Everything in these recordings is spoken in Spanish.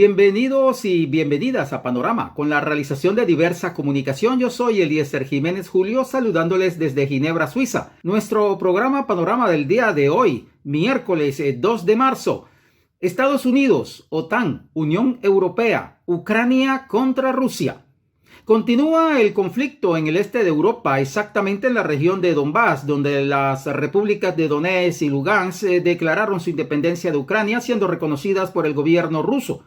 Bienvenidos y bienvenidas a Panorama, con la realización de diversa comunicación. Yo soy Eliezer Jiménez Julio, saludándoles desde Ginebra, Suiza. Nuestro programa Panorama del día de hoy, miércoles 2 de marzo. Estados Unidos, OTAN, Unión Europea, Ucrania contra Rusia. Continúa el conflicto en el este de Europa, exactamente en la región de Donbass, donde las repúblicas de Donetsk y Lugansk declararon su independencia de Ucrania, siendo reconocidas por el gobierno ruso.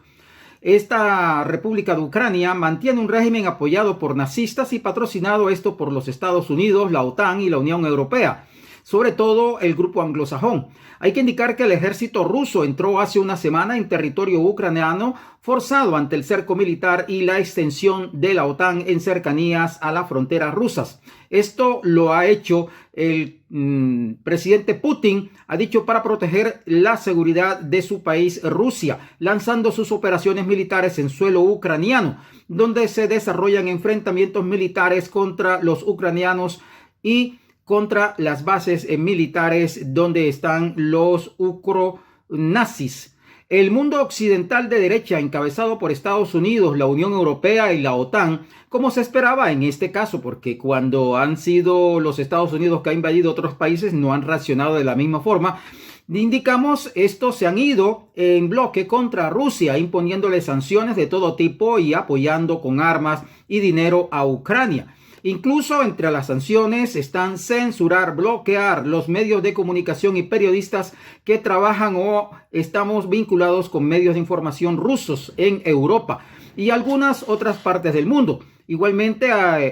Esta República de Ucrania mantiene un régimen apoyado por nazistas y patrocinado esto por los Estados Unidos, la OTAN y la Unión Europea, sobre todo el grupo anglosajón. Hay que indicar que el ejército ruso entró hace una semana en territorio ucraniano forzado ante el cerco militar y la extensión de la OTAN en cercanías a las fronteras rusas. Esto lo ha hecho el presidente Putin, ha dicho, para proteger la seguridad de su país, Rusia, lanzando sus operaciones militares en suelo ucraniano, donde se desarrollan enfrentamientos militares contra los ucranianos y contra las bases militares donde están los ucronazis. El mundo occidental de derecha, encabezado por Estados Unidos, la Unión Europea y la OTAN, como se esperaba en este caso, porque cuando han sido los Estados Unidos que han invadido otros países, no han reaccionado de la misma forma. Indicamos, estos se han ido en bloque contra Rusia, imponiéndole sanciones de todo tipo y apoyando con armas y dinero a Ucrania. Incluso entre las sanciones están censurar, bloquear los medios de comunicación y periodistas que trabajan o estamos vinculados con medios de información rusos en Europa y algunas otras partes del mundo. Igualmente,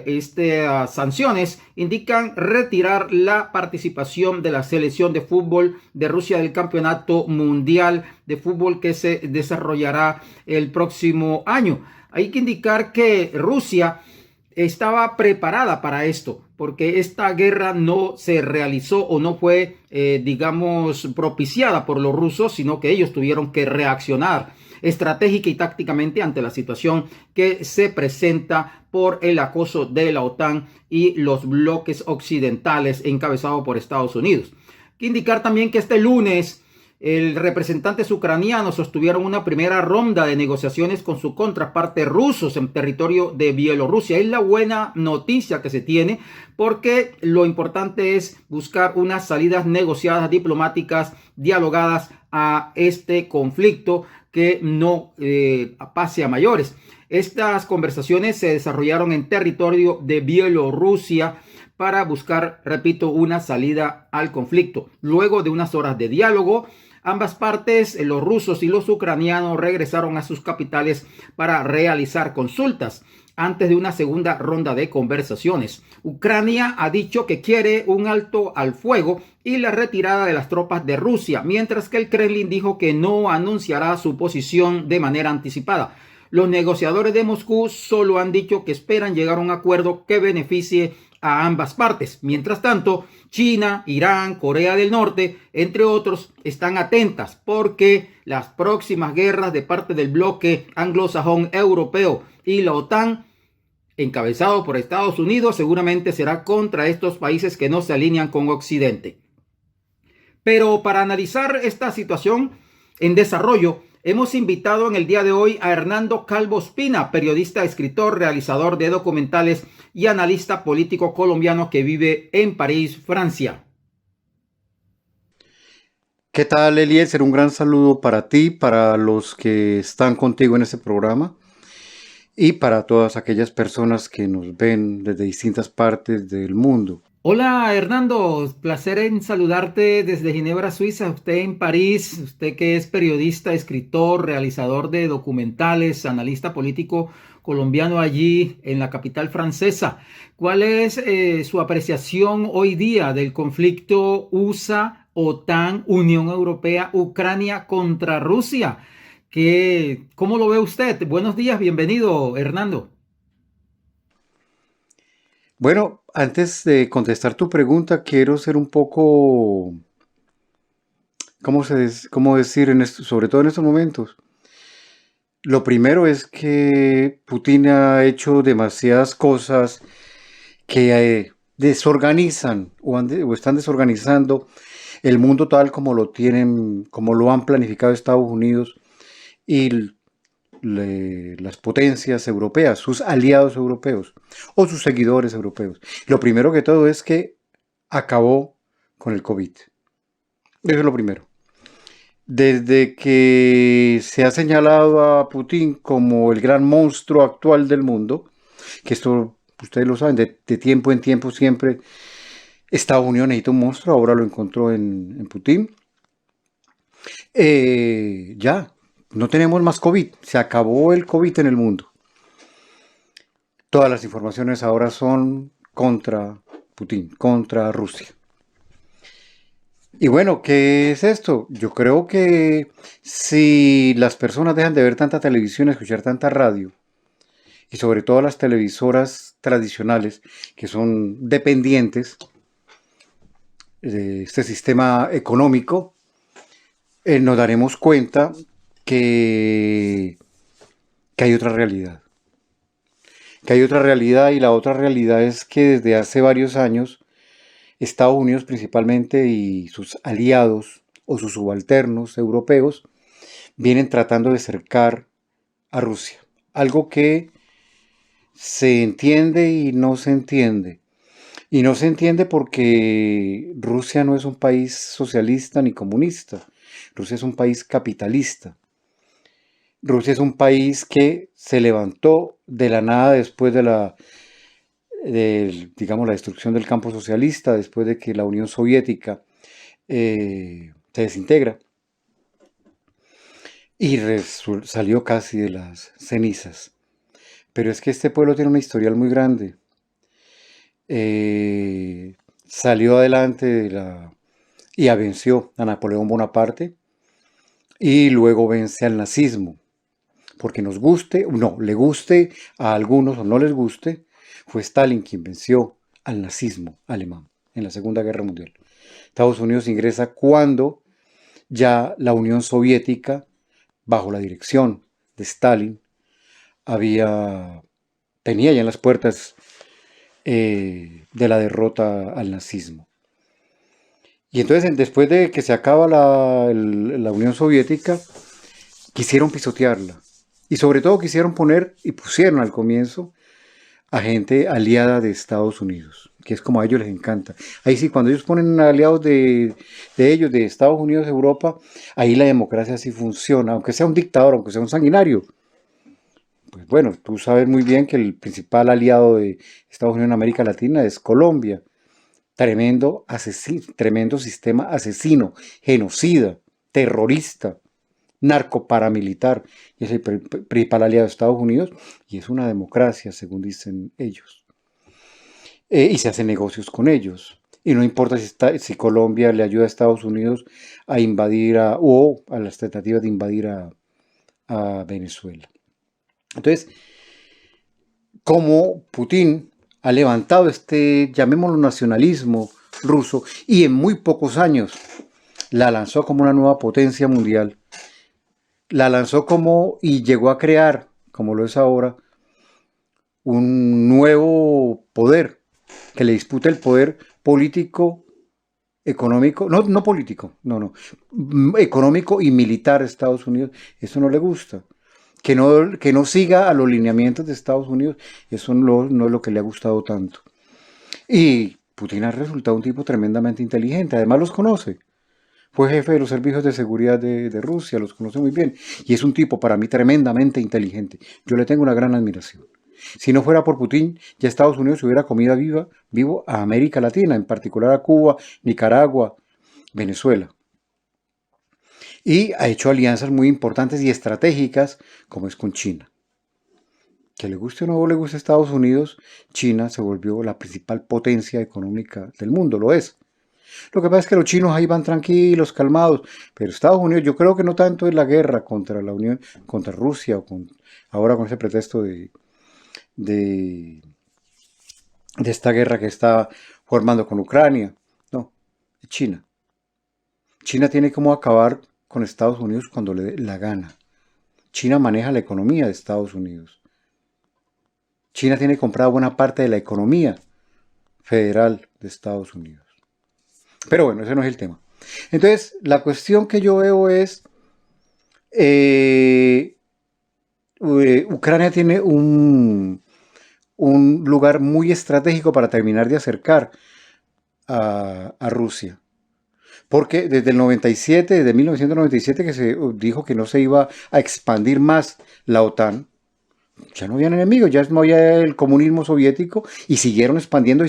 estas sanciones indican retirar la participación de la selección de fútbol de Rusia del Campeonato Mundial de Fútbol que se desarrollará el próximo año. Hay que indicar que Rusia estaba preparada para esto, porque esta guerra no se realizó o no fue, propiciada por los rusos, sino que ellos tuvieron que reaccionar estratégica y tácticamente ante la situación que se presenta por el acoso de la OTAN y los bloques occidentales encabezados por Estados Unidos. Hay que indicar también que este lunes el representantes ucranianos sostuvieron una primera ronda de negociaciones con su contraparte rusos en territorio de Bielorrusia. Es la buena noticia que se tiene, porque lo importante es buscar unas salidas negociadas, diplomáticas, dialogadas a este conflicto que no pase a mayores. Estas conversaciones se desarrollaron en territorio de Bielorrusia para buscar, repito, una salida al conflicto. Luego de unas horas de diálogo, ambas partes, los rusos y los ucranianos, regresaron a sus capitales para realizar consultas antes de una segunda ronda de conversaciones. Ucrania ha dicho que quiere un alto al fuego y la retirada de las tropas de Rusia, mientras que el Kremlin dijo que no anunciará su posición de manera anticipada. Los negociadores de Moscú solo han dicho que esperan llegar a un acuerdo que beneficie a ambas partes. Mientras tanto, China, Irán, Corea del Norte, entre otros, están atentas porque las próximas guerras de parte del bloque anglosajón europeo y la OTAN, encabezado por Estados Unidos, seguramente será contra estos países que no se alinean con Occidente. Pero para analizar esta situación en desarrollo, hemos invitado en el día de hoy a Hernando Calvo Ospina, periodista, escritor, realizador de documentales y analista político colombiano que vive en París, Francia. ¿Qué tal, Eliezer? Un gran saludo para ti, para los que están contigo en este programa y para todas aquellas personas que nos ven desde distintas partes del mundo. Hola Hernando, placer en saludarte desde Ginebra, Suiza, usted en París, usted que es periodista, escritor, realizador de documentales, analista político colombiano allí en la capital francesa. ¿Cuál es su apreciación hoy día del conflicto USA, OTAN, Unión Europea, Ucrania contra Rusia? ¿Cómo lo ve usted? Buenos días, bienvenido Hernando. Bueno, antes de contestar tu pregunta, quiero ser un poco, ¿cómo decir, sobre todo en estos momentos? Lo primero es que Putin ha hecho demasiadas cosas que desorganizan o están desorganizando el mundo tal como lo tienen, como lo han planificado Estados Unidos y las potencias europeas, sus aliados europeos o sus seguidores europeos. Lo primero que todo es que acabó con el COVID. Eso es lo primero. Desde que se ha señalado a Putin como el gran monstruo actual del mundo, que esto ustedes lo saben, de tiempo en tiempo siempre Estados Unidos necesita un monstruo, ahora lo encontró en Putin. Ya, no tenemos más COVID, se acabó el COVID en el mundo. Todas las informaciones ahora son contra Putin, contra Rusia. Y bueno, ¿qué es esto? Yo creo que si las personas dejan de ver tanta televisión, escuchar tanta radio, y sobre todo las televisoras tradicionales, que son dependientes de este sistema económico, nos daremos cuenta que hay otra realidad. Que hay otra realidad, y la otra realidad es que desde hace varios años Estados Unidos principalmente y sus aliados o sus subalternos europeos vienen tratando de cercar a Rusia. Algo que se entiende y no se entiende. Y no se entiende porque Rusia no es un país socialista ni comunista. Rusia es un país capitalista. Rusia es un país que se levantó de la nada después de digamos, la destrucción del campo socialista, después de que la Unión Soviética se desintegra y salió casi de las cenizas. Pero es que este pueblo tiene una historial muy grande. Salió adelante y venció a Napoleón Bonaparte, y luego vence al nazismo. Porque nos guste, no, le guste a algunos o no les guste, fue Stalin quien venció al nazismo alemán en la Segunda Guerra Mundial. Estados Unidos ingresa cuando ya la Unión Soviética, bajo la dirección de Stalin, tenía ya en las puertas de la derrota al nazismo. Y entonces, después de que se acaba la Unión Soviética, quisieron pisotearla. Y sobre todo quisieron poner, y pusieron al comienzo, a gente aliada de Estados Unidos, que es como a ellos les encanta. Ahí sí, cuando ellos ponen aliados de ellos, de Estados Unidos, Europa, ahí la democracia sí funciona, aunque sea un dictador, aunque sea un sanguinario. Pues bueno, tú sabes muy bien que el principal aliado de Estados Unidos en América Latina es Colombia. Tremendo sistema asesino, genocida, terrorista, narcoparamilitar, y es el principal aliado de Estados Unidos, y es una democracia, según dicen ellos. Y se hacen negocios con ellos. Y no importa si Colombia le ayuda a Estados Unidos a invadir o a las tentativas de invadir a Venezuela. Entonces, como Putin ha levantado llamémoslo nacionalismo ruso, y en muy pocos años la lanzó como una nueva potencia mundial, la lanzó y llegó a crear, como lo es ahora, un nuevo poder que le disputa el poder político, económico, no político, económico y militar a Estados Unidos. Eso no le gusta. Que no siga a los lineamientos de Estados Unidos, eso no es lo que le ha gustado tanto. Y Putin ha resultado un tipo tremendamente inteligente, además los conoce. Fue jefe de los servicios de seguridad de Rusia, los conoce muy bien. Y es un tipo para mí tremendamente inteligente. Yo le tengo una gran admiración. Si no fuera por Putin, ya Estados Unidos se hubiera comido vivo a América Latina, en particular a Cuba, Nicaragua, Venezuela. Y ha hecho alianzas muy importantes y estratégicas, como es con China. Que le guste o no le guste a Estados Unidos, China se volvió la principal potencia económica del mundo, lo es. Lo que pasa es que los chinos ahí van tranquilos, calmados, pero Estados Unidos, yo creo que no tanto es la guerra contra la Unión, contra Rusia, ahora con ese pretexto de esta guerra que está formando con Ucrania. No, es China. China tiene como acabar con Estados Unidos cuando le dé la gana. China maneja la economía de Estados Unidos. China tiene comprada buena parte de la economía federal de Estados Unidos. Pero bueno, ese no es el tema. Entonces, la cuestión que yo veo es Ucrania tiene un lugar muy estratégico para terminar de acercar a Rusia. Porque desde el 97, desde 1997 que se dijo que no se iba a expandir más la OTAN, ya no había enemigos, ya no había el comunismo soviético y siguieron expandiendo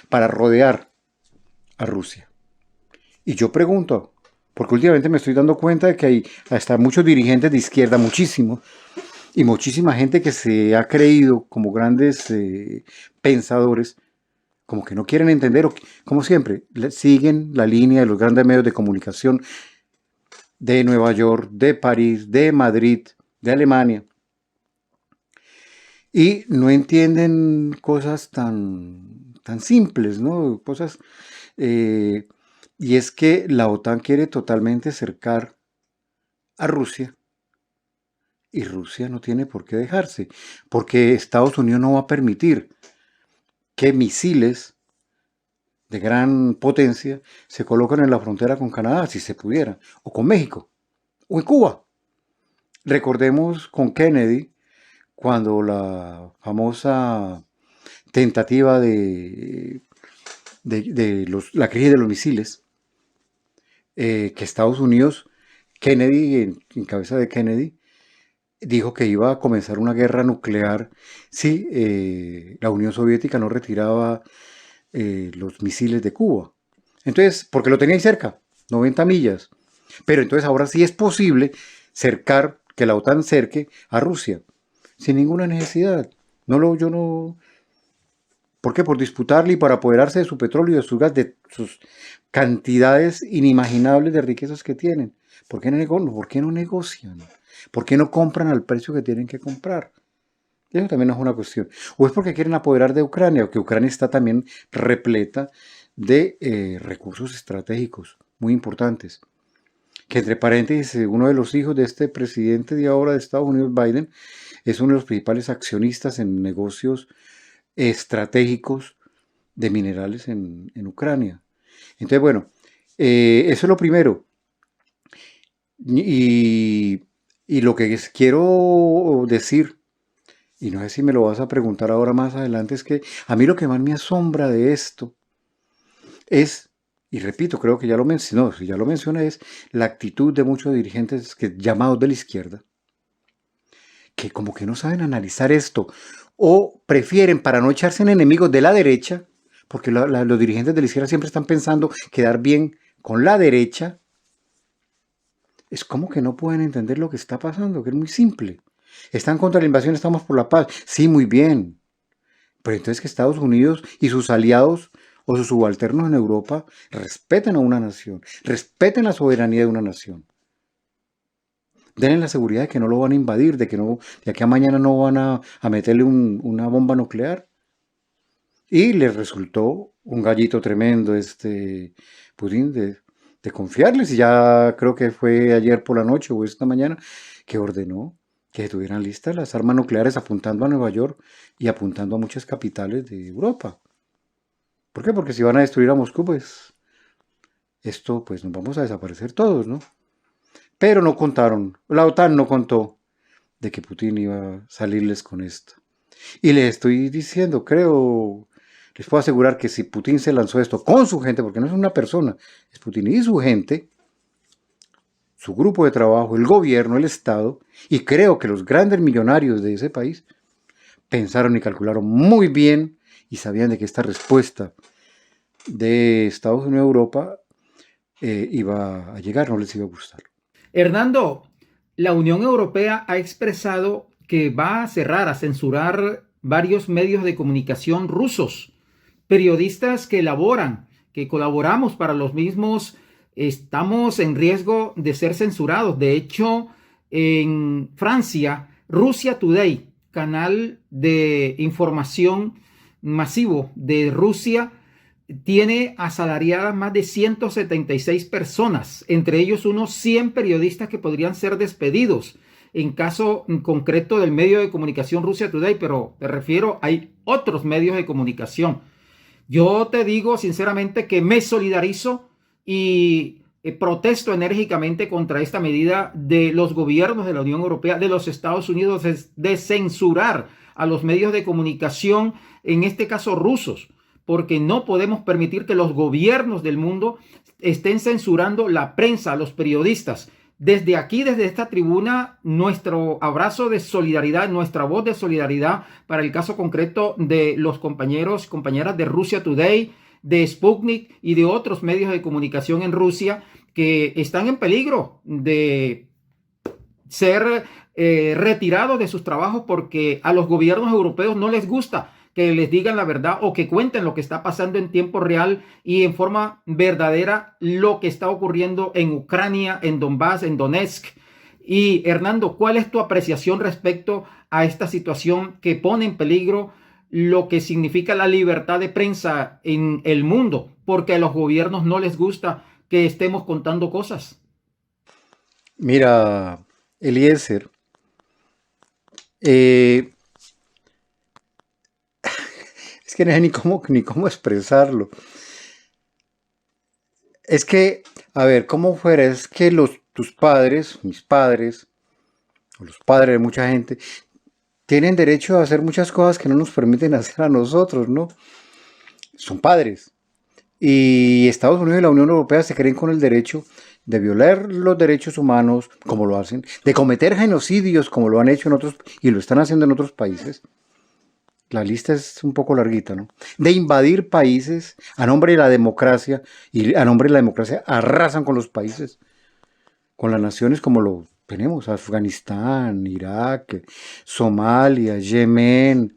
para rodear a Rusia. Y yo pregunto, porque últimamente me estoy dando cuenta de que hay hasta muchos dirigentes de izquierda, muchísimos, y muchísima gente que se ha creído como grandes pensadores, como que no quieren entender, o como siempre, siguen la línea de los grandes medios de comunicación de Nueva York, de París, de Madrid, de Alemania, y no entienden cosas tan simples, ¿no? Cosas, eh, y es que la OTAN quiere totalmente cercar a Rusia, y Rusia no tiene por qué dejarse, porque Estados Unidos no va a permitir que misiles de gran potencia se colocan en la frontera con Canadá, si se pudiera, o con México, o en Cuba. Recordemos con Kennedy, cuando la famosa tentativa la crisis de los misiles, que Estados Unidos, Kennedy, en cabeza de Kennedy, dijo que iba a comenzar una guerra nuclear si la Unión Soviética no retiraba los misiles de Cuba. Entonces, porque lo tenía ahí cerca, 90 millas. Pero entonces ahora sí es posible cercar, que la OTAN cerque a Rusia, sin ninguna necesidad. Yo no. ¿Por qué? Por disputarle y para apoderarse de su petróleo y de su gas, de sus cantidades inimaginables de riquezas que tienen. ¿Por qué no negocian? ¿Por qué no compran al precio que tienen que comprar? Eso también es una cuestión. O es porque quieren apoderar de Ucrania, o que Ucrania está también repleta de recursos estratégicos muy importantes. Que entre paréntesis, uno de los hijos de este presidente de ahora de Estados Unidos, Biden, es uno de los principales accionistas en negocios estratégicos de minerales en Ucrania. Entonces, bueno, eso es lo primero. Y lo que quiero decir, y no sé si me lo vas a preguntar ahora más adelante, es que a mí lo que más me asombra de esto es, y repito, creo que ya lo mencionó, si ya lo mencioné, es la actitud de muchos dirigentes llamados de la izquierda, que como que no saben analizar esto, o prefieren, para no echarse en enemigos de la derecha, porque los dirigentes de la izquierda siempre están pensando quedar bien con la derecha, es como que no pueden entender lo que está pasando, que es muy simple. Están contra la invasión, estamos por la paz. Sí, muy bien. Pero entonces que Estados Unidos y sus aliados o sus subalternos en Europa respeten a una nación, respeten la soberanía de una nación. Denle la seguridad de que no lo van a invadir, de aquí a mañana no van a meterle una bomba nuclear. Y les resultó un gallito tremendo Putin de confiarles. Y ya creo que fue ayer por la noche o esta mañana que ordenó que estuvieran listas las armas nucleares apuntando a Nueva York y apuntando a muchas capitales de Europa. ¿Por qué? Porque si van a destruir a Moscú, pues pues nos vamos a desaparecer todos, ¿no? Pero no contaron, la OTAN no contó de que Putin iba a salirles con esto. Y les estoy diciendo, les puedo asegurar que si Putin se lanzó esto con su gente, porque no es una persona, es Putin y su gente, su grupo de trabajo, el gobierno, el Estado, y creo que los grandes millonarios de ese país pensaron y calcularon muy bien y sabían de que esta respuesta de Estados Unidos a Europa iba a llegar, no les iba a gustar. Hernando, la Unión Europea ha expresado que va a cerrar, a censurar varios medios de comunicación rusos. Periodistas que elaboran, que colaboramos para los mismos, estamos en riesgo de ser censurados. De hecho, en Francia, Russia Today, canal de información masivo de Rusia, tiene asalariadas más de 176 personas, entre ellos unos 100 periodistas que podrían ser despedidos en caso concreto del medio de comunicación Russia Today, pero me refiero, hay otros medios de comunicación. Yo te digo sinceramente que me solidarizo y protesto enérgicamente contra esta medida de los gobiernos de la Unión Europea, de los Estados Unidos, de censurar a los medios de comunicación, en este caso rusos, porque no podemos permitir que los gobiernos del mundo estén censurando la prensa, a los periodistas. Desde aquí, desde esta tribuna, nuestro abrazo de solidaridad, nuestra voz de solidaridad para el caso concreto de los compañeros y compañeras de Russia Today, de Sputnik y de otros medios de comunicación en Rusia que están en peligro de ser retirados de sus trabajos porque a los gobiernos europeos no les gusta que les digan la verdad o que cuenten lo que está pasando en tiempo real y en forma verdadera lo que está ocurriendo en Ucrania, en Donbass, en Donetsk. Y Hernando, ¿cuál es tu apreciación respecto a esta situación que pone en peligro lo que significa la libertad de prensa en el mundo? Porque a los gobiernos no les gusta que estemos contando cosas. Mira, Eliezer, es que no sé ni cómo expresarlo. Es que, a ver, ¿cómo fuera? Es que tus padres, mis padres, o los padres de mucha gente, tienen derecho a hacer muchas cosas que no nos permiten hacer a nosotros, ¿no? Son padres. Y Estados Unidos y la Unión Europea se creen con el derecho de violar los derechos humanos, como lo hacen, de cometer genocidios, como lo han hecho en otros, y lo están haciendo en otros países. La lista es un poco larguita, ¿no? De invadir países a nombre de la democracia, y a nombre de la democracia arrasan con los países, con las naciones como lo tenemos, Afganistán, Irak, Somalia, Yemen,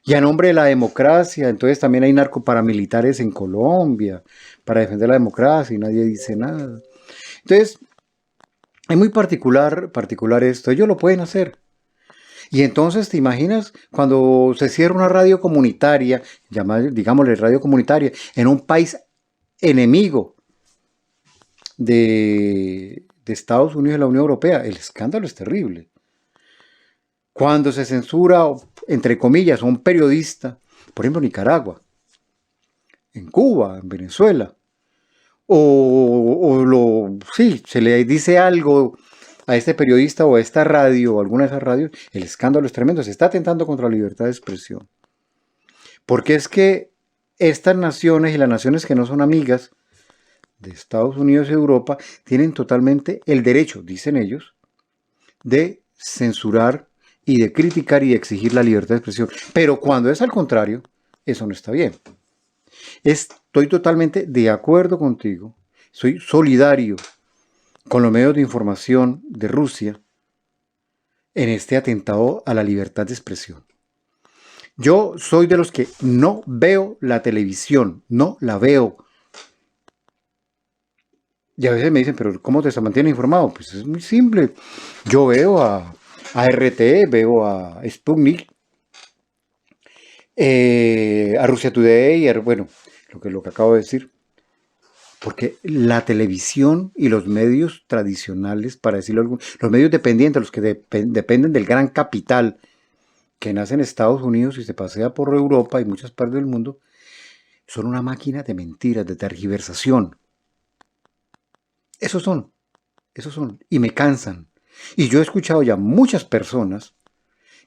y a nombre de la democracia. Entonces también hay narcoparamilitares en Colombia para defender la democracia y nadie dice nada. Entonces, es muy particular esto. Ellos lo pueden hacer. Y entonces, ¿te imaginas cuando se cierra una radio comunitaria, digámosle radio comunitaria, en un país enemigo de Estados Unidos y la Unión Europea? El escándalo es terrible. Cuando se censura, entre comillas, a un periodista, por ejemplo, en Nicaragua, en Cuba, en Venezuela, sí, se le dice algo a este periodista o a esta radio o alguna de esas radios, el escándalo es tremendo, se está atentando contra la libertad de expresión. Porque es que estas naciones y las naciones que no son amigas de Estados Unidos y Europa tienen totalmente el derecho, dicen ellos, de censurar y de criticar y de exigir la libertad de expresión. Pero cuando es al contrario, eso no está bien. Estoy totalmente de acuerdo contigo, soy solidario con los medios de información de Rusia en este atentado a la libertad de expresión. Yo soy de los que no veo la televisión, no la veo. Y a veces me dicen, pero ¿cómo te mantienes informado? Pues es muy simple. Yo veo a RT, veo a Sputnik, a Russia Today, bueno, lo que acabo de decir. Porque la televisión y los medios tradicionales, para decirlo algo, los medios dependientes, los que dependen del gran capital que nace en Estados Unidos y se pasea por Europa y muchas partes del mundo, son una máquina de mentiras, de tergiversación. Esos son, y me cansan. Y yo he escuchado ya muchas personas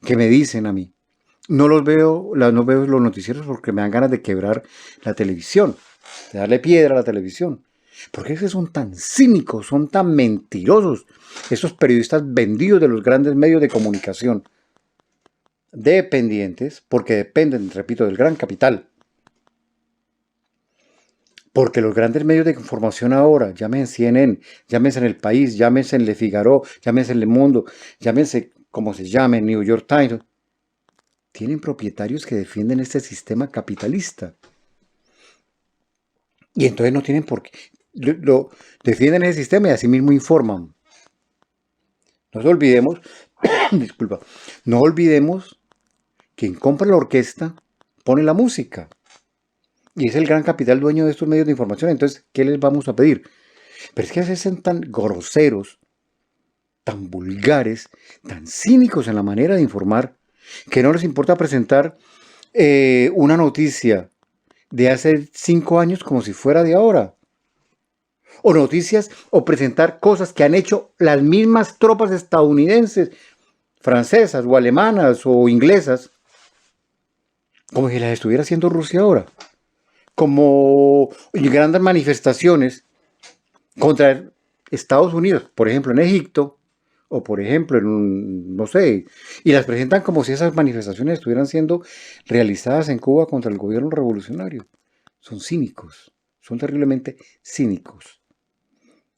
que me dicen a mí, no veo los noticieros porque me dan ganas de quebrar la televisión, de darle piedra a la televisión. Porque es que son tan cínicos, son tan mentirosos, esos periodistas vendidos de los grandes medios de comunicación, dependientes, porque dependen, repito, del gran capital. Porque los grandes medios de información ahora, llámense CNN, llámense en El País, llámense en Le Figaro, llámense en Le Monde, llámense como se llame, New York Times, tienen propietarios que defienden este sistema capitalista. Y entonces no tienen por qué. Lo defienden ese sistema y así mismo informan. No nos olvidemos, disculpa, no olvidemos quien compra la orquesta pone la música. Y es el gran capital dueño de estos medios de información. Entonces, ¿qué les vamos a pedir? Pero es que a veces son tan groseros, tan vulgares, tan cínicos en la manera de informar, que no les importa presentar una noticia de hace 5 años como si fuera de ahora. o noticias, o presentar cosas que han hecho las mismas tropas estadounidenses, francesas, o alemanas, o inglesas, como si las estuviera haciendo Rusia ahora. Como grandes manifestaciones contra Estados Unidos, por ejemplo en Egipto, o por ejemplo no sé, y las presentan como si esas manifestaciones estuvieran siendo realizadas en Cuba contra el gobierno revolucionario. Son cínicos, son terriblemente cínicos.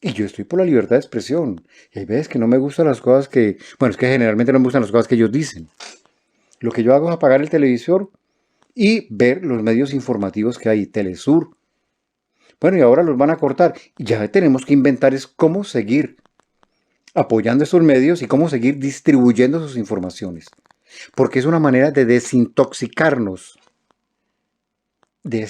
Y yo estoy por la libertad de expresión. Y hay veces que no me gustan las cosas bueno, es que generalmente no me gustan las cosas que ellos dicen. Lo que yo hago es apagar el televisor y ver los medios informativos que hay, Telesur. Bueno, y ahora los van a cortar. Ya tenemos que inventar es cómo seguir apoyando estos medios y cómo seguir distribuyendo sus informaciones. Porque es una manera de desintoxicarnos de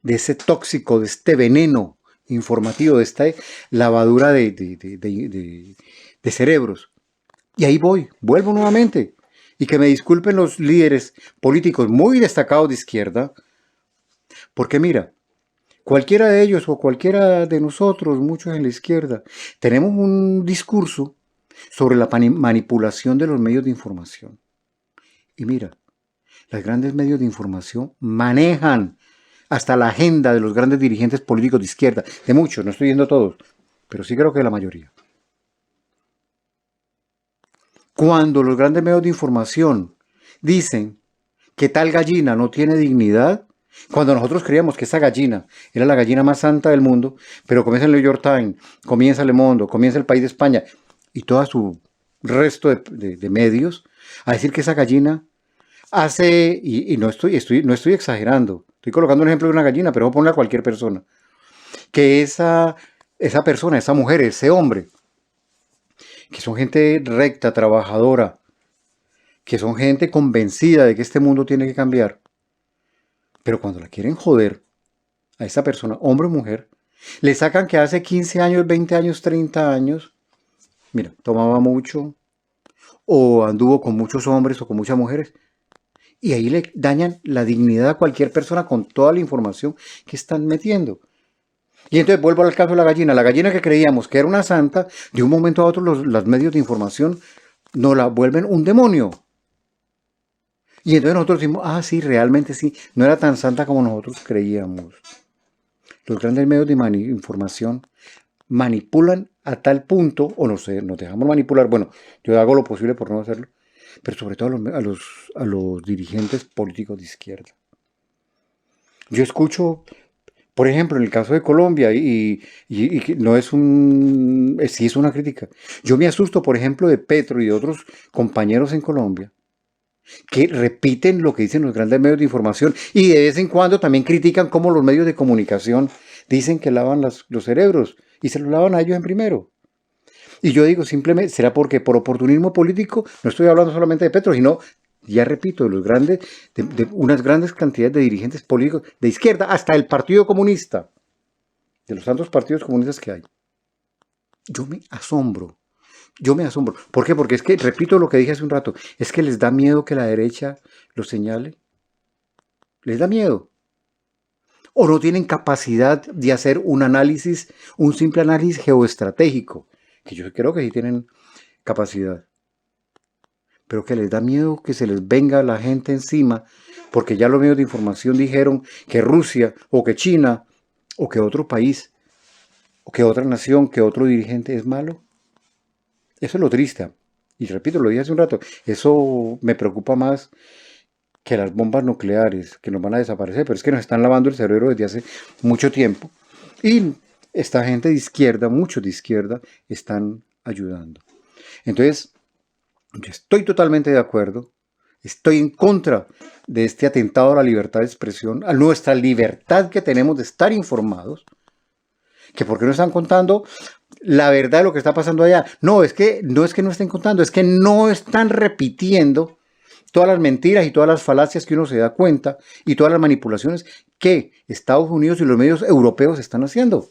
ese tóxico, de este veneno informativo, de esta lavadura de cerebros. Y ahí vuelvo nuevamente. Y que me disculpen los líderes políticos muy destacados de izquierda, porque mira, cualquiera de ellos o cualquiera de nosotros, muchos en la izquierda, tenemos un discurso sobre la manipulación de los medios de información. Y mira, los grandes medios de información manejan hasta la agenda de los grandes dirigentes políticos de izquierda, de muchos, no estoy diciendo todos, pero sí creo que la mayoría. Cuando los grandes medios de información dicen que tal gallina no tiene dignidad, cuando nosotros creíamos que esa gallina era la gallina más santa del mundo, pero comienza el New York Times, comienza Le Monde, comienza El País de España y todo su resto de medios a decir que esa gallina hace, y no estoy exagerando, estoy colocando un ejemplo de una gallina, pero voy a poner a cualquier persona, que esa persona, esa mujer, ese hombre, que son gente recta, trabajadora, que son gente convencida de que este mundo tiene que cambiar, pero cuando la quieren joder a esa persona, hombre o mujer, le sacan que hace 15 años, 20 años, 30 años, mira, tomaba mucho, o anduvo con muchos hombres o con muchas mujeres, y ahí le dañan la dignidad a cualquier persona con toda la información que están metiendo. Y entonces vuelvo al caso de la gallina que creíamos que era una santa, de un momento a otro los medios de información nos la vuelven un demonio. Y entonces nosotros decimos, sí, realmente sí, no era tan santa como nosotros creíamos. Los grandes medios de información manipulan a tal punto, o no sé, nos dejamos manipular, bueno, yo hago lo posible por no hacerlo, pero sobre todo a los dirigentes políticos de izquierda. Yo escucho, por ejemplo, en el caso de Colombia, y no es sí es una crítica, yo me asusto, por ejemplo, de Petro y de otros compañeros en Colombia, que repiten lo que dicen los grandes medios de información y de vez en cuando también critican cómo los medios de comunicación dicen que lavan los cerebros y se los lavan a ellos en primero. Y yo digo, simplemente, ¿será porque por oportunismo político? No estoy hablando solamente de Petro, sino, ya repito, de los grandes, de unas grandes cantidades de dirigentes políticos de izquierda, hasta el Partido Comunista, de los tantos partidos comunistas que hay. Yo me asombro. ¿Por qué? Porque es que, repito lo que dije hace un rato, es que les da miedo que la derecha los señale. Les da miedo. O no tienen capacidad de hacer un análisis, un simple análisis geoestratégico, que yo creo que sí tienen capacidad. Pero que les da miedo que se les venga la gente encima, porque ya los medios de información dijeron que Rusia, o que China, o que otro país, o que otra nación, que otro dirigente es malo. Eso es lo triste. Y repito, lo dije hace un rato, eso me preocupa más que las bombas nucleares, que nos van a desaparecer, pero es que nos están lavando el cerebro desde hace mucho tiempo. Y esta gente de izquierda, muchos de izquierda, están ayudando. Entonces, yo estoy totalmente de acuerdo, estoy en contra de este atentado a la libertad de expresión, a nuestra libertad que tenemos de estar informados, que por qué no están contando la verdad de lo que está pasando allá. No es que no estén contando, es que no están repitiendo todas las mentiras y todas las falacias que uno se da cuenta y todas las manipulaciones que Estados Unidos y los medios europeos están haciendo.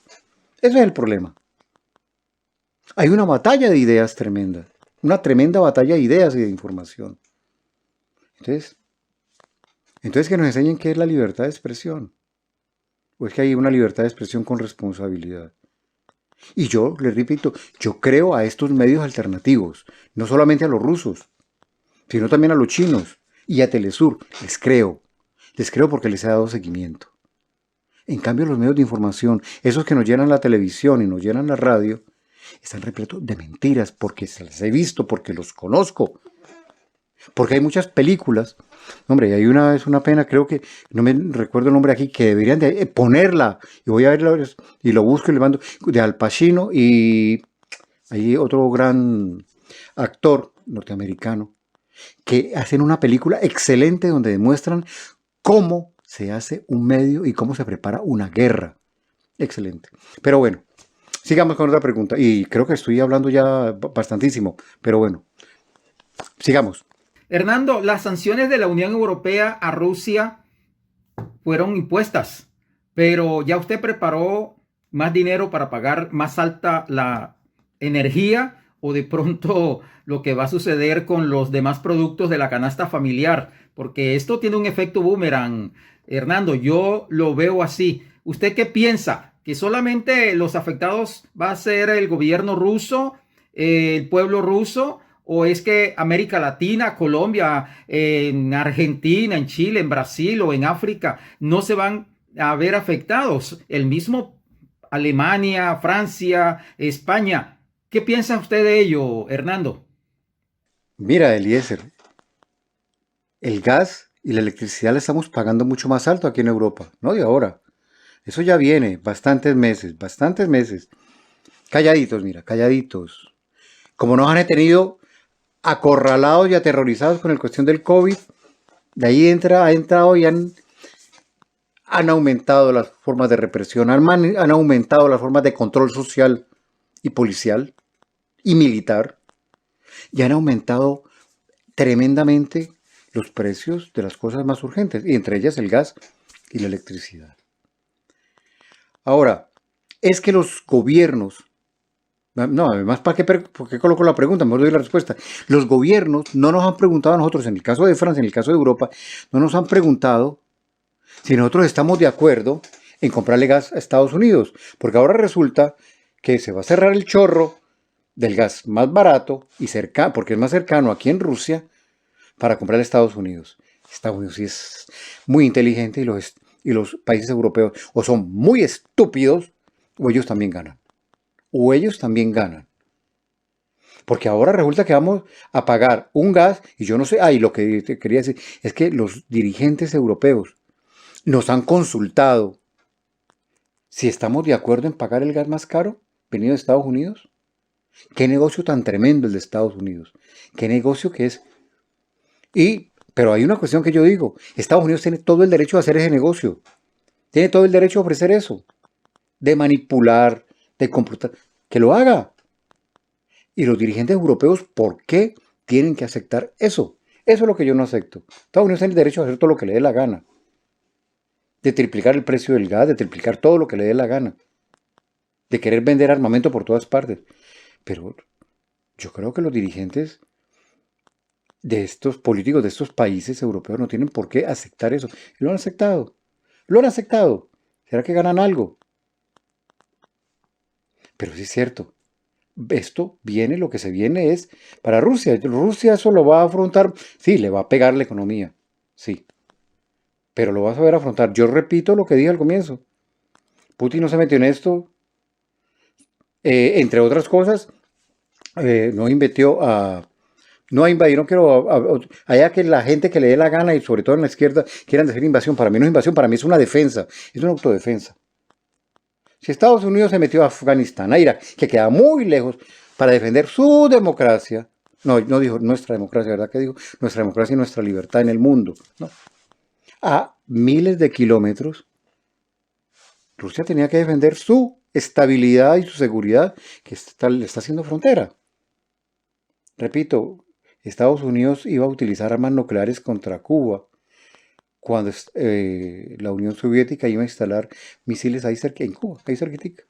Ese es el problema. Hay una batalla de ideas tremenda, una tremenda batalla de ideas y de información. Entonces que nos enseñen qué es la libertad de expresión. ¿O es que hay una libertad de expresión con responsabilidad? Y yo, les repito, yo creo a estos medios alternativos, no solamente a los rusos, sino también a los chinos y a Telesur. Les creo porque les he dado seguimiento. En cambio, los medios de información, esos que nos llenan la televisión y nos llenan la radio, están repletos de mentiras porque se las he visto, porque los conozco. Porque hay muchas películas. Hombre, hay una, es una pena, creo que, no me recuerdo el nombre aquí, que deberían de ponerla. Y voy a verla y lo busco y le mando. De Al Pacino y hay otro gran actor norteamericano que hacen una película excelente donde demuestran cómo se hace un medio y cómo se prepara una guerra. Excelente. Pero bueno, sigamos con otra pregunta. Y creo que estoy hablando ya bastantísimo. Pero bueno, sigamos. Hernando, las sanciones de la Unión Europea a Rusia fueron impuestas, pero ya usted preparó más dinero para pagar más alta la energía o de pronto lo que va a suceder con los demás productos de la canasta familiar, porque esto tiene un efecto boomerang. Hernando, yo lo veo así. ¿Usted qué piensa? ¿Que solamente los afectados va a ser el gobierno ruso, el pueblo ruso? ¿O es que América Latina, Colombia, en Argentina, en Chile, en Brasil o en África no se van a ver afectados? El mismo Alemania, Francia, España. ¿Qué piensa usted de ello, Hernando? Mira, Eliezer, el gas y la electricidad la estamos pagando mucho más alto aquí en Europa, no de ahora. Eso ya viene, bastantes meses, bastantes meses. Calladitos, mira, calladitos. Como nos han tenido acorralados y aterrorizados con la cuestión del COVID, de ahí ha entrado y han aumentado las formas de represión, han aumentado las formas de control social y policial y militar, y han aumentado tremendamente los precios de las cosas más urgentes, y entre ellas el gas y la electricidad. Ahora, es que los gobiernos, no, además, ¿por qué coloco la pregunta? Mejor doy la respuesta. Los gobiernos no nos han preguntado a nosotros, en el caso de Francia, en el caso de Europa, no nos han preguntado si nosotros estamos de acuerdo en comprarle gas a Estados Unidos, porque ahora resulta que se va a cerrar el chorro del gas más barato y cerca, porque es más cercano aquí en Rusia, para comprarle a Estados Unidos. Estados Unidos sí es muy inteligente y los países europeos o son muy estúpidos o ellos también ganan. O ellos también ganan. Porque ahora resulta que vamos a pagar un gas, y yo no sé, y lo que te quería decir es que los dirigentes europeos nos han consultado si estamos de acuerdo en pagar el gas más caro venido de Estados Unidos. Qué negocio tan tremendo el de Estados Unidos. Qué negocio que es. Pero hay una cuestión que yo digo, Estados Unidos tiene todo el derecho a hacer ese negocio. Tiene todo el derecho a ofrecer eso. De manipular, de computar. Que lo haga. Y los dirigentes europeos, ¿por qué tienen que aceptar eso? Eso es lo que yo no acepto. Estados Unidos tiene el derecho a hacer todo lo que le dé la gana. De triplicar el precio del gas, de triplicar todo lo que le dé la gana. De querer vender armamento por todas partes. Pero yo creo que los dirigentes de estos políticos de estos países europeos no tienen por qué aceptar eso. Y lo han aceptado. Lo han aceptado. ¿Será que ganan algo? Pero sí es cierto. Esto viene, lo que se viene es para Rusia. Rusia eso lo va a afrontar. Sí, le va a pegar la economía. Sí. Pero lo va a saber afrontar. Yo repito lo que dije al comienzo. Putin no se metió en esto. Entre otras cosas, no invadió a... No a invadir, no quiero allá que la gente que le dé la gana y sobre todo en la izquierda quieran decir invasión. Para mí no es invasión, para mí es una defensa, es una autodefensa. Si Estados Unidos se metió a Afganistán, a Irak, que queda muy lejos, para defender su democracia, no dijo nuestra democracia, ¿verdad que dijo? Nuestra democracia y nuestra libertad en el mundo, ¿no? A miles de kilómetros, Rusia tenía que defender su estabilidad y su seguridad, que le está haciendo frontera. Repito, Estados Unidos iba a utilizar armas nucleares contra Cuba cuando la Unión Soviética iba a instalar misiles ahí cerca, en Cuba, ahí cerquitica.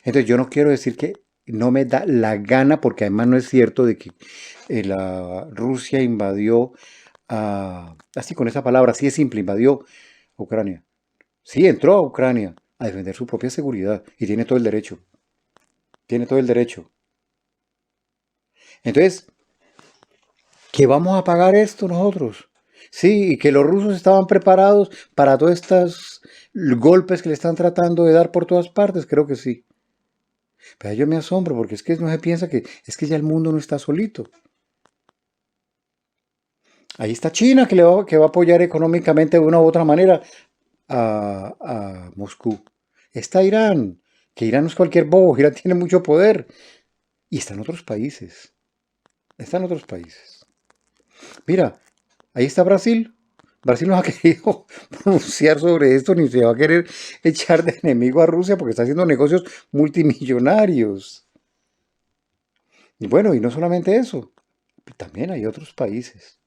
Entonces yo no quiero decir que no me da la gana, porque además no es cierto de que la Rusia invadió, así con esa palabra, así es simple, invadió Ucrania. Sí, entró a Ucrania a defender su propia seguridad y tiene todo el derecho. Tiene todo el derecho. Entonces, ¿qué vamos a pagar esto nosotros? Sí, y que los rusos estaban preparados para todos estos golpes que le están tratando de dar por todas partes, creo que sí. Pero yo me asombro porque es que no se piensa que es que ya el mundo no está solito. Ahí está China que va a apoyar económicamente de una u otra manera a Moscú. Está Irán, que Irán no es cualquier bobo, Irán tiene mucho poder. Y están otros países. Están otros países. Mira, ahí está Brasil. Brasil no ha querido pronunciar sobre esto ni se va a querer echar de enemigo a Rusia porque está haciendo negocios multimillonarios. Y bueno, y no solamente eso, también hay otros países.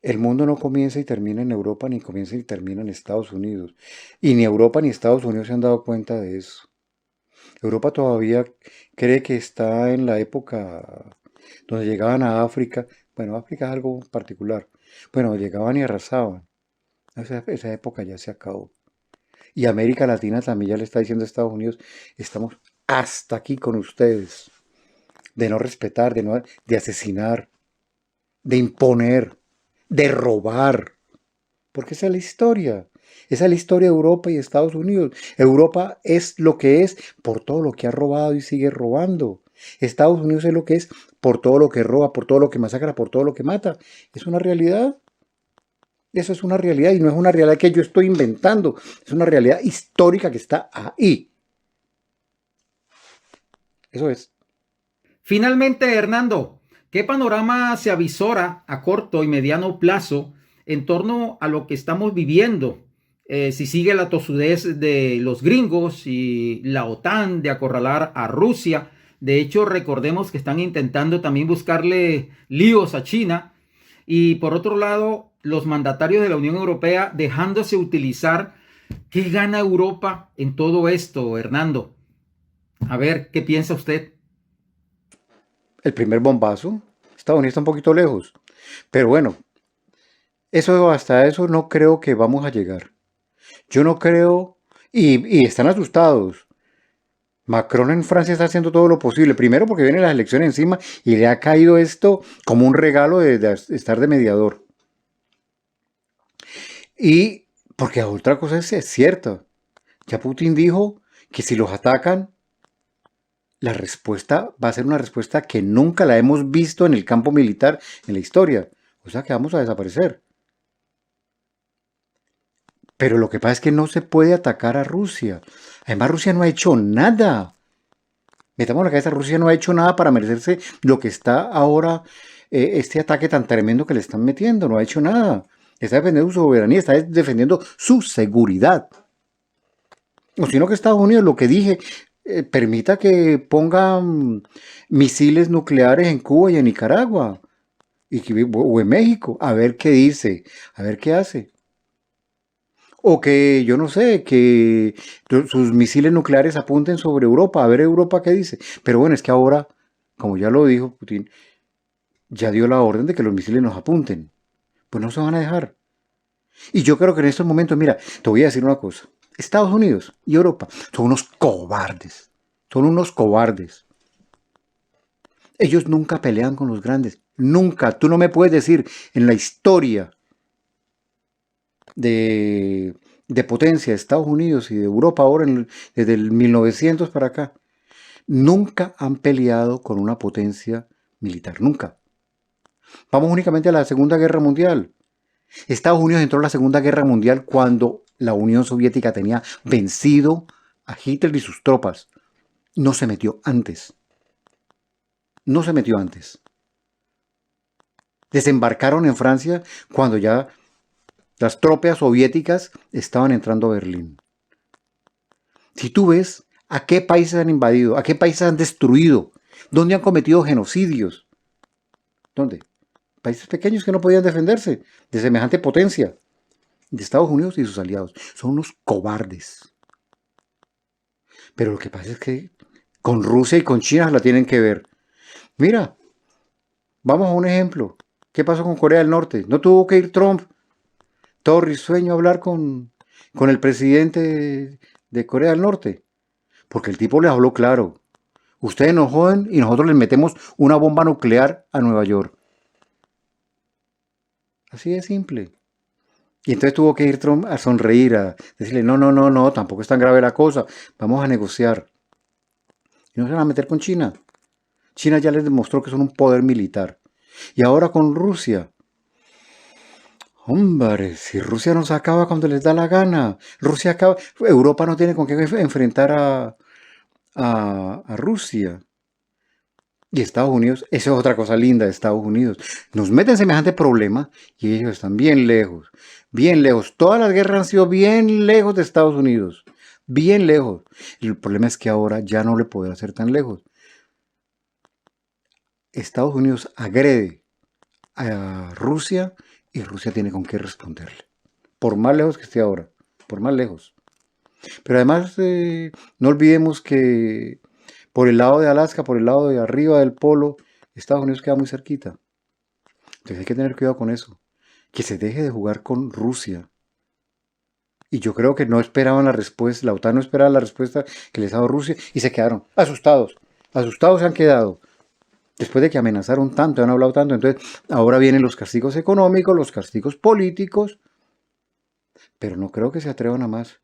El mundo no comienza y termina en Europa, ni comienza y termina en Estados Unidos. Y ni Europa ni Estados Unidos se han dado cuenta de eso. Europa todavía cree que está en la época donde llegaban a África. Bueno, África es algo particular. Bueno, llegaban y arrasaban. Esa época ya se acabó. Y América Latina también ya le está diciendo a Estados Unidos, estamos hasta aquí con ustedes. De no respetar, de asesinar, de imponer, de robar. Porque esa es la historia. Esa es la historia de Europa y Estados Unidos. Europa es lo que es por todo lo que ha robado y sigue robando. Estados Unidos es lo que es por todo lo que roba, por todo lo que masacra, por todo lo que mata. Es una realidad. Eso es una realidad y no es una realidad que yo estoy inventando. Es una realidad histórica que está ahí. Eso es. Finalmente, Hernando, ¿qué panorama se avisora a corto y mediano plazo en torno a lo que estamos viviendo? Si sigue la tosudez de los gringos y la OTAN de acorralar a Rusia. De hecho, recordemos que están intentando también buscarle líos a China. Y por otro lado, los mandatarios de la Unión Europea dejándose utilizar. ¿Qué gana Europa en todo esto, Hernando? A ver, ¿qué piensa usted? El primer bombazo. Estados Unidos está un poquito lejos. Pero bueno, eso hasta eso no creo que vamos a llegar. Yo no creo, y están asustados. Macron en Francia está haciendo todo lo posible. Primero porque vienen las elecciones encima y le ha caído esto como un regalo de estar de mediador. Y porque otra cosa es cierta. Ya Putin dijo que si los atacan, la respuesta va a ser una respuesta que nunca la hemos visto en el campo militar en la historia. O sea que vamos a desaparecer. Pero lo que pasa es que no se puede atacar a Rusia. Además, Rusia no ha hecho nada. Metamos la cabeza, Rusia no ha hecho nada para merecerse lo que está ahora, este ataque tan tremendo que le están metiendo. No ha hecho nada. Está defendiendo su soberanía, está defendiendo su seguridad. O sino que Estados Unidos, lo que dije, permita que pongan misiles nucleares en Cuba y en Nicaragua. O en México. A ver qué dice. A ver qué hace. O que, yo no sé, que sus misiles nucleares apunten sobre Europa, a ver Europa qué dice. Pero bueno, es que ahora, como ya lo dijo Putin, ya dio la orden de que los misiles nos apunten. Pues no se van a dejar. Y yo creo que en estos momentos, mira, te voy a decir una cosa. Estados Unidos y Europa son unos cobardes. Son unos cobardes. Ellos nunca pelean con los grandes. Nunca. Tú no me puedes decir en la historia de potencia de Estados Unidos y de Europa ahora, desde el 1900 para acá, nunca han peleado con una potencia militar, nunca. Vamos únicamente a la Segunda Guerra Mundial. Estados Unidos entró a la Segunda Guerra Mundial cuando la Unión Soviética tenía vencido a Hitler y sus tropas. No se metió antes. No se metió antes. Desembarcaron en Francia cuando ya las tropas soviéticas estaban entrando a Berlín. Si tú ves a qué países han invadido, a qué países han destruido, dónde han cometido genocidios, ¿dónde? Países pequeños que no podían defenderse de semejante potencia, de Estados Unidos y sus aliados. Son unos cobardes. Pero lo que pasa es que con Rusia y con China la tienen que ver. Mira, vamos a un ejemplo. ¿Qué pasó con Corea del Norte? No tuvo que ir Trump todo risueño a hablar con con el presidente de Corea del Norte, porque el tipo les habló claro. Ustedes nos joden y nosotros les metemos una bomba nuclear a Nueva York. Así de simple. Y entonces tuvo que ir Trump a sonreír, a decirle, no, no, no, no, tampoco es tan grave la cosa, vamos a negociar. Y no se van a meter con China. China ya les demostró que son un poder militar. Y ahora con Rusia. Hombre, si Rusia nos acaba cuando les da la gana. Rusia acaba. Europa no tiene con qué enfrentar a Rusia. Y Estados Unidos, esa es otra cosa linda de Estados Unidos. Nos meten semejante problema y ellos están bien lejos. Bien lejos. Todas las guerras han sido bien lejos de Estados Unidos. Bien lejos. Y el problema es que ahora ya no le puede hacer tan lejos. Estados Unidos agrede a Rusia y Rusia tiene con qué responderle. Por más lejos que esté ahora. Por más lejos. Pero además, no olvidemos que por el lado de Alaska, por el lado de arriba del polo, Estados Unidos queda muy cerquita. Entonces hay que tener cuidado con eso. Que se deje de jugar con Rusia. Y yo creo que no esperaban la respuesta, la OTAN no esperaba la respuesta que les ha dado Rusia y se quedaron asustados. Asustados se han quedado. Después de que amenazaron tanto, han hablado tanto, entonces ahora vienen los castigos económicos, los castigos políticos, pero no creo que se atrevan a más.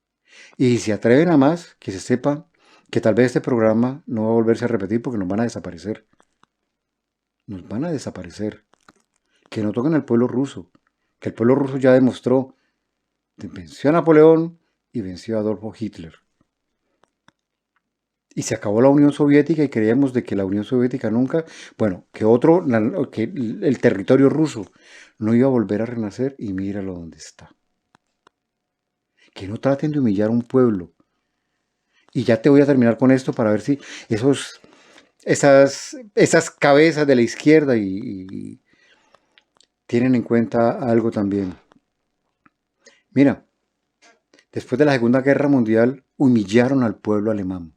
Y si se atreven a más, que se sepan que tal vez este programa no va a volverse a repetir porque nos van a desaparecer. Nos van a desaparecer. Que no toquen al pueblo ruso. Que el pueblo ruso ya demostró, venció a Napoleón y venció a Adolfo Hitler. Y se acabó la Unión Soviética y creíamos de que la Unión Soviética nunca, bueno, que el territorio ruso no iba a volver a renacer y míralo donde está. Que no traten de humillar a un pueblo. Y ya te voy a terminar con esto para ver si esas cabezas de la izquierda y tienen en cuenta algo también. Mira, después de la Segunda Guerra Mundial humillaron al pueblo alemán.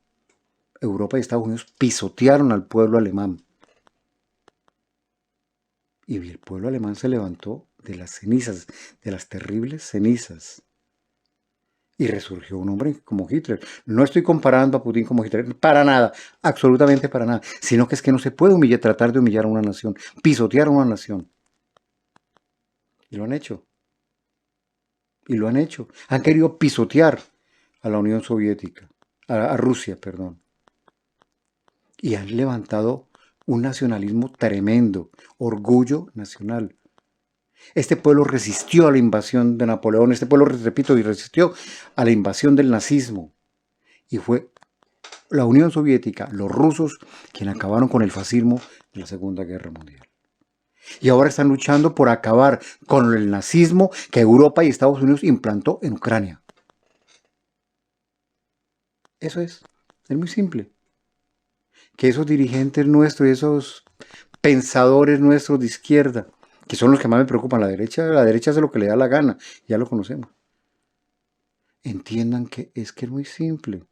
Europa y Estados Unidos pisotearon al pueblo alemán. Y el pueblo alemán se levantó de las cenizas, de las terribles cenizas. Y resurgió un hombre como Hitler. No estoy comparando a Putin como Hitler, para nada, absolutamente para nada. Sino que es que no se puede tratar de humillar a una nación, pisotear a una nación. Y lo han hecho. Y lo han hecho. Han querido pisotear a la Unión Soviética, a Rusia, perdón. Y han levantado un nacionalismo tremendo, orgullo nacional. Este pueblo resistió a la invasión de Napoleón, este pueblo, repito, y resistió a la invasión del nazismo. Y fue la Unión Soviética, los rusos, quienes acabaron con el fascismo de la Segunda Guerra Mundial. Y ahora están luchando por acabar con el nazismo que Europa y Estados Unidos implantó en Ucrania. Eso es muy simple. Que esos dirigentes nuestros, esos pensadores nuestros de izquierda, que son los que más me preocupan, la derecha hace lo que le da la gana, ya lo conocemos. Entiendan que es muy simple.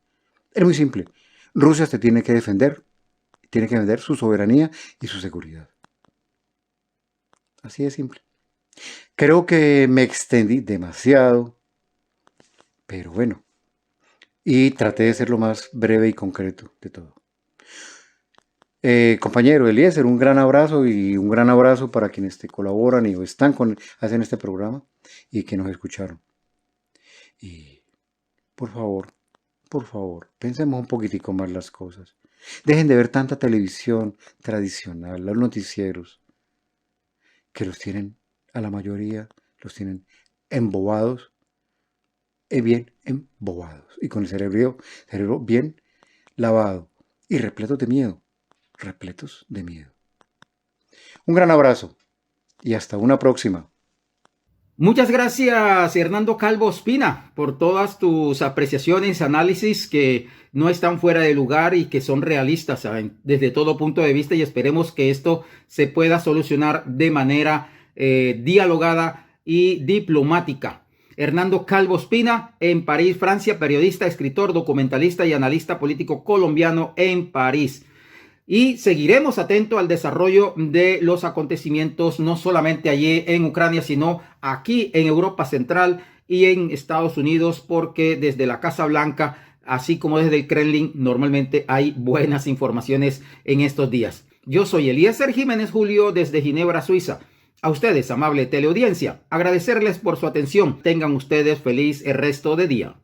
Es muy simple. Rusia se tiene que defender su soberanía y su seguridad. Así de simple. Creo que me extendí demasiado, pero bueno. Y traté de ser lo más breve y concreto de todo. Compañero Eliezer, un gran abrazo y un gran abrazo para quienes te colaboran y hacen este programa y que nos escucharon. Y por favor, pensemos un poquitico más las cosas. Dejen de ver tanta televisión tradicional, los noticieros, que los tienen, a la mayoría, los tienen embobados, bien embobados, y con el cerebro bien lavado y repletos de miedo. Un gran abrazo y hasta una próxima. Muchas gracias, Hernando Calvo Ospina, por todas tus apreciaciones, análisis que no están fuera de lugar y que son realistas, ¿saben? Desde todo punto de vista, y esperemos que esto se pueda solucionar de manera dialogada y diplomática. Hernando Calvo Ospina, en París, Francia, periodista, escritor, documentalista y analista político colombiano en París. Y seguiremos atentos al desarrollo de los acontecimientos, no solamente allí en Ucrania, sino aquí en Europa Central y en Estados Unidos, porque desde la Casa Blanca, así como desde el Kremlin, normalmente hay buenas informaciones en estos días. Yo soy Eliezer Jiménez Julio desde Ginebra, Suiza. A ustedes, amable teleaudiencia, agradecerles por su atención. Tengan ustedes feliz el resto de día.